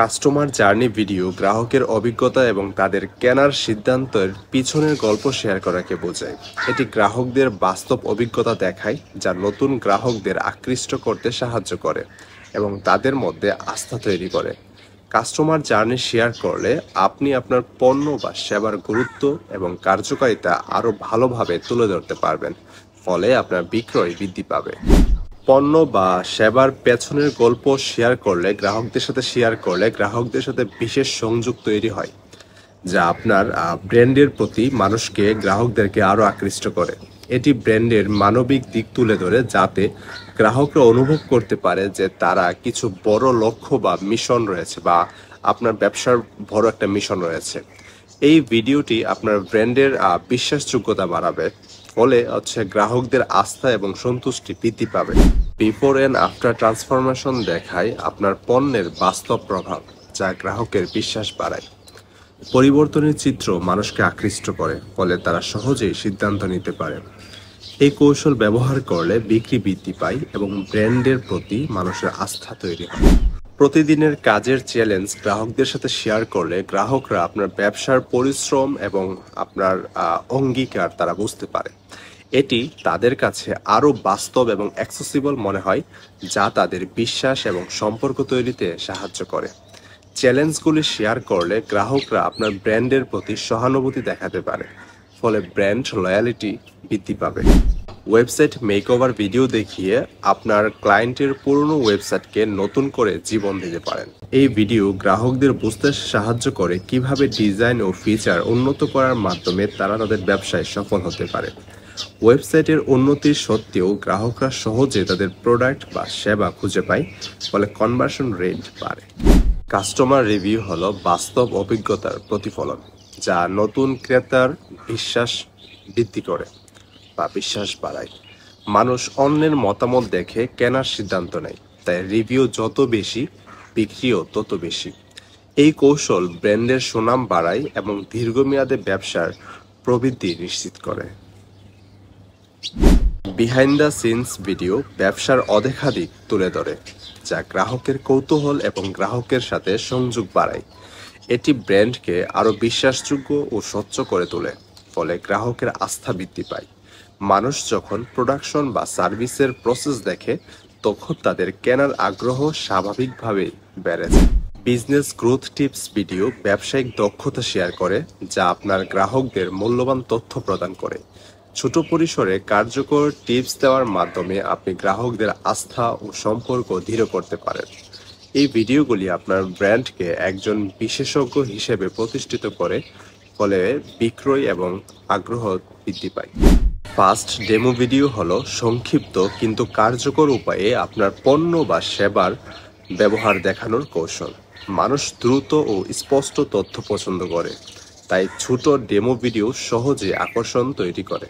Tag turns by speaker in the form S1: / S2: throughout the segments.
S1: Customer journey video গ্রাহকের অভিজ্ঞতা এবং তাদের কেনার সিদ্ধান্তের পিছনের গল্প শেয়ার করাকে বোঝায়। এটি গ্রাহকদের বাস্তব অভিজ্ঞতা দেখায়, যা নতুন গ্রাহকদের আকৃষ্ট করতে সাহায্য করে এবং তাদের মধ্যে আস্থা তৈরি করে। কাস্টমার জার্নি শেয়ার করলে আপনি আপনার পণ্য বা সেবার গুরুত্ব এবং কার্যকারিতা আরও ভালোভাবে তুলে ধরতে পারবেন, ফলে আপনার বিক্রয় বৃদ্ধি পাবে। পণ্য বা সেবার পেছনের গল্প শেয়ার করলে গ্রাহকদের সাথে বিশেষ সংযোগ তৈরি হয়, যা আপনার ব্র্যান্ডের প্রতি গ্রাহকদেরকে আরও আকৃষ্ট করে। এটি ব্র্যান্ডের মানবিক দিক তুলে ধরে, যাতে গ্রাহকরা অনুভব করতে পারে যে তারা কিছু বড় লক্ষ্য বা মিশন রয়েছে, বা আপনার ব্যবসার বড় একটা মিশন রয়েছে। এই ভিডিওটি আপনার ব্র্যান্ডের বিশ্বাসযোগ্যতা বাড়াবে, ফলে গ্রাহকদের আস্থা এবং সন্তুষ্টি বৃদ্ধি পাবে। বিফোর অ্যান্ড আফটার ট্রান্সফরমেশন দেখায় আপনার পণ্যের বাস্তব প্রভাব, যা গ্রাহকের বিশ্বাস বাড়ায়। পরিবর্তনের চিত্র মানুষকে আকৃষ্ট করে, ফলে তারা সহজেই সিদ্ধান্ত নিতে পারে। এই কৌশল ব্যবহার করলে বিক্রি বৃদ্ধি পায় এবং ব্র্যান্ডের প্রতি মানুষের আস্থা তৈরি হয়। প্রতিদিনের কাজের চ্যালেঞ্জ গ্রাহকদের সাথে শেয়ার করলে গ্রাহকরা আপনার ব্যবসার পরিশ্রম এবং আপনার অঙ্গীকার তারা বুঝতে পারে। এটি তাদের কাছে আরও বাস্তব এবং অ্যাক্সেসিবল মনে হয়, যা তাদের বিশ্বাস এবং সম্পর্ক তৈরিতে সাহায্য করে। চ্যালেঞ্জগুলি শেয়ার করলে গ্রাহকরা আপনার ব্র্যান্ডের প্রতি সহানুভূতি দেখাতে পারে, ফলে ব্র্যান্ড লয়ালিটি বৃদ্ধি পাবে। ওয়েবসাইট মেকওভার ভিডিও দেখিয়ে আপনার ক্লায়েন্টের পুরনো ওয়েবসাইটকে নতুন করে জীবন দিতে পারেন। এই ভিডিও গ্রাহকদের বুঝতে সাহায্য করে কিভাবে ডিজাইন ও ফিচার উন্নত করার মাধ্যমে তারা তাদের ব্যবসায় সফল হতে পারে। ওয়েবসাইটের উন্নতির সত্ত্বেও গ্রাহকরা সহজে তাদের প্রোডাক্ট বা সেবা খুঁজে পায়, ফলে কনভার্সন রেট বাড়ে। কাস্টমার রিভিউ হলো বাস্তব অভিজ্ঞতার প্রতিফলন, যা নতুন ক্রেতার বিশ্বাস বৃদ্ধি করে বা বিশ্বাস বাড়ায়। মানুষ অন্যের মতামত দেখে কেনার সিদ্ধান্ত নেয়, তাই রিভিউ যত বেশি, বিক্রিও তত বেশি। এই কৌশল ব্র্যান্ডের সুনাম বাড়ায় এবং দীর্ঘমেয়াদে ব্যবসার প্রবৃদ্ধি নিশ্চিত করে। বিহাইন্ড দ্য সিনস ভিডিও ব্যবসার অদেখা দিক তুলে ধরে, যা গ্রাহকের কৌতূহল এবং গ্রাহকের সাথে সংযোগ বাড়ায়। এটি ব্র্যান্ডকে আরও বিশ্বাসযোগ্য ও স্বচ্ছ করে তোলে, ফলে গ্রাহকের আস্থা বৃদ্ধি পায়। মানুষ যখন প্রোডাকশন বা সার্ভিসের প্রসেস দেখে, তখন তাদের কেনার আগ্রহ স্বাভাবিকভাবেই বেড়ে যায়। বিজনেস গ্রোথ টিপস ভিডিও ব্যবসায়িক দক্ষতা শেয়ার করে, যা আপনার গ্রাহকদের মূল্যবান তথ্য প্রদান করে। ছোট পরিসরে কার্যকর টিপস দেওয়ার মাধ্যমে আপনি গ্রাহকদের আস্থা ও সম্পর্ক দৃঢ় করতে পারেন। এই ভিডিওগুলি আপনার ব্র্যান্ডকে একজন বিশেষজ্ঞ হিসেবে প্রতিষ্ঠিত করে, ফলে বিক্রয় এবং আগ্রহ বৃদ্ধি পায়। ফাস্ট ডেমো ভিডিও হলো সংক্ষিপ্ত কিন্তু কার্যকর উপায়ে আপনার পণ্য বা সেবার ব্যবহার দেখানোর কৌশল। মানুষ দ্রুত ও স্পষ্ট তথ্য পছন্দ করে, তাই ছোট ডেমো ভিডিও সহজে আকর্ষণ তৈরি করে।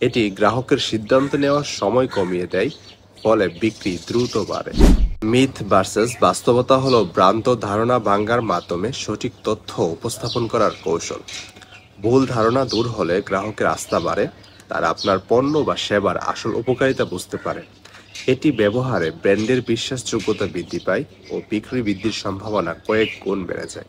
S1: এটি গ্রাহকের সিদ্ধান্ত নেওয়ার সময় কমিয়ে দেয়, ফলে বিক্রি দ্রুত বাড়ে। মিথ ভার্সেস বাস্তবতা হলো ভ্রান্ত ধারণা ভাঙার মাধ্যমে সঠিক তথ্য উপস্থাপন করার কৌশল। ভুল ধারণা দূর হলে গ্রাহকের আস্থা বাড়ে, তারা আপনার পণ্য বা সেবার আসল উপকারিতা বুঝতে পারে। এটি ব্যবহারে ব্র্যান্ডের বিশ্বাসযোগ্যতা বৃদ্ধি পায় ও বিক্রি বৃদ্ধির সম্ভাবনা কয়েক গুণ বেড়ে যায়।